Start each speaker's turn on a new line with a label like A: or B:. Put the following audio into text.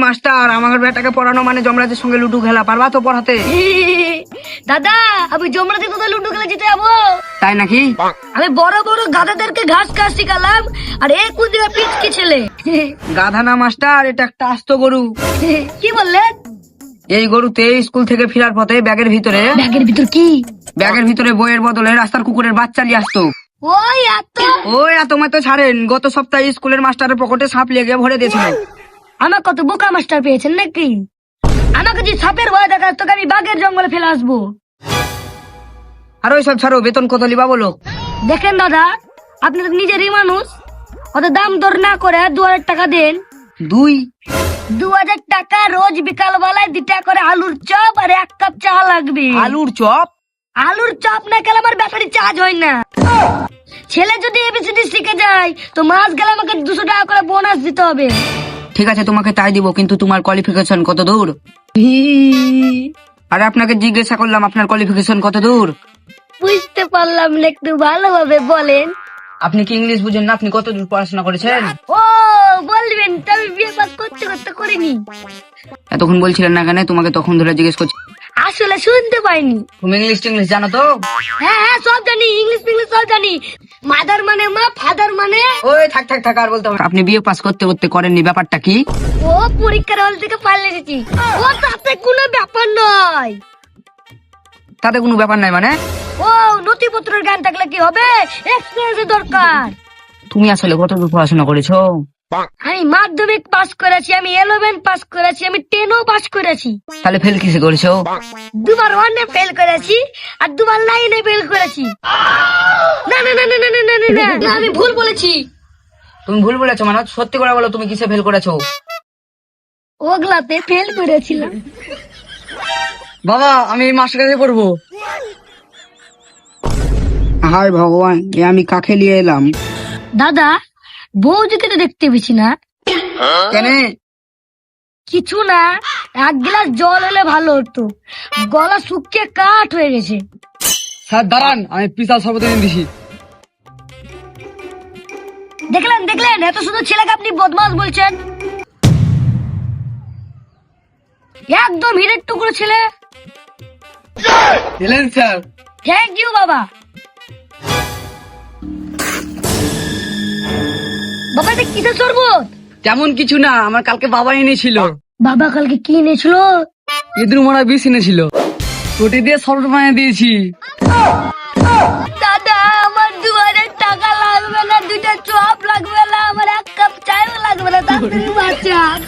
A: Master, আমার বেটাকে পড়ানো মানে যমরাজের সঙ্গে লুডু খেলা, পারবা তো পড়াতে?
B: দাদা আমি জমরাজের কোথায় লুডো খেলা যেতে যাবো?
A: তাই নাকি?
B: আমি বড় বড় গাধাদেরকে ঘাস ঘাস শিখালাম, আর এই কুদিরা পিচকি ছেলে।
A: গাধা না মাস্টার, এটা একটা আস্ত গরু।
B: কি বললেন?
A: এই গরুতে স্কুল থেকে ফেরার পথে ব্যাগের ভিতরে
B: কি?
A: বইয়ের বদলে রাস্তার কুকুরের বাচ্চা নিয়ে আসতো।
B: ওই এত
A: ওই এত মাত্র ছাড়েন, গত সপ্তাহে স্কুলের মাস্টারের পকেটে সাপ লেগে ভরে দিয়েছিল।
B: আমার কত বোকা মাস্টার পেয়েছেন নাকি? আমাকে যদি সাপের ভয় দেখাস তোকে আমি বাঘের জঙ্গলে ফেলে আসবো।
A: আর ওই সব ছাড়ো, বেতন কত লিবা বলো?
B: দেখেন দাদা, আপনি তো নিজেরই মানুষ, অত দাম দর না করে 2000 টাকা দেন। 2000 টাকা রোজ বিকাল বেলায় 2 টাকা করে আলুর চপ আর 1 কাপ চা লাগবে।
A: আলুর চপ?
B: আলুর চপ না খেলে আমার ব্যাটারি চার্জ হয় না। ছেলে যদি এবিসিডি শিখে যায় তো মাস গেলে আমাকে 200 টাকা করে বোনাস দিতে হবে।
A: ঠিক আছে, তোমাকে তাই দিব, কিন্তু তোমার কোয়ালিফিকেশন কত দূর? আরে আপনাকে জিজ্ঞাসা করলাম আপনার কোয়ালিফিকেশন কত দূর।
B: বুঝতে পারলাম না, একটু ভালোভাবে বলেন।
A: আপনি কি ইংলিশ বুঝেন না? আপনি কত দূর পড়াশোনা করেছেন?
B: ও বলবেন তো, আমি বিয়ে পাস করতে করতে করিনি।
A: এতক্ষণ বলছিলেন না কেন? তোমাকে তখন ধরে জিজ্ঞেস করছি।
B: আসলে শুনতে পাইনি।
A: তুমি ইংলিশ টিংলিশ জানো তো?
B: হ্যাঁ সব জানি, ইংলিশ ফিংলিশ সব জানি। মাদার মানে মা, ফাদার মানে।
A: ওই থাক আর বলতে হবে না। আপনি বিয়ে পাস করতে করতে করেননি, ব্যাপারটা কি?
B: ও পরীক্ষার হল থেকে পালিয়ে এসেছি। ও তাতে কোনো ব্যাপার নয়।
A: তাতে কোনো ব্যাপার নাই মানে?
B: ও নথিপত্রের জ্ঞান থাকলে কি হবে, এক্সপিরিয়েন্স দরকার।
A: তুমি আসলে কত দূর পড়াশোনা করেছো?
B: আমি মাধ্যমিক পাস করেছি, আমি 11 পাস করেছি, আমি 10ও পাস করেছি।
A: তাহলে ফেল কিসে করেছো?
B: 2বার 1-এ ফেল করেছি আর 2বার 9-এ ফেল করেছি। না না না না না না না না না, আমি ভুল বলেছি।
A: তুমি ভুল বলেছো মানে? সত্যি করে বলো, তুমি কিসে ফেল করেছো?
B: ওগলাতে ফেল করেছিলাম।
A: বাবা, আমি এই মাস্টার কাছে পড়বো। হায় ভগবান, এ আমি কাকে নিয়ে এলাম?
B: দাদা বৌদিকে তো দেখতে পেয়েছি না।
A: কেন?
B: কিছু না, 1 গ্লাস জল হলে ভালো হতো, গলা শুকিয়ে কাঠ হয়ে গেছে।
A: স্যার দাঁড়ান, আমি পিসা শরবত এনে দিছি।
B: দেখলেন দেখলেন, এত সুন্দর ছেলেকে আপনি বদমাস বলছেন। একদম হীরের টুকরো ছেলে।
A: এলেন স্যার।
B: থ্যাংক ইউ বাবা। বাবা এটা কিসের শরবত?
A: তেমন কিছু না, আমার কালকে বাবা এনেছিল।
B: বাবা কালকে কি এনেছিল?
A: ইঁদুর মারা বিষ এনেছিল, ওটি দিয়ে শরবত বানিয়ে দিয়েছি।
B: দাদা আমার 2000 টাকা লাগবে না, 2টা চপ লাগবে না, আমার 1 কাপ চায়ও লাগবে না, তাড়াতাড়ি বাঁচান।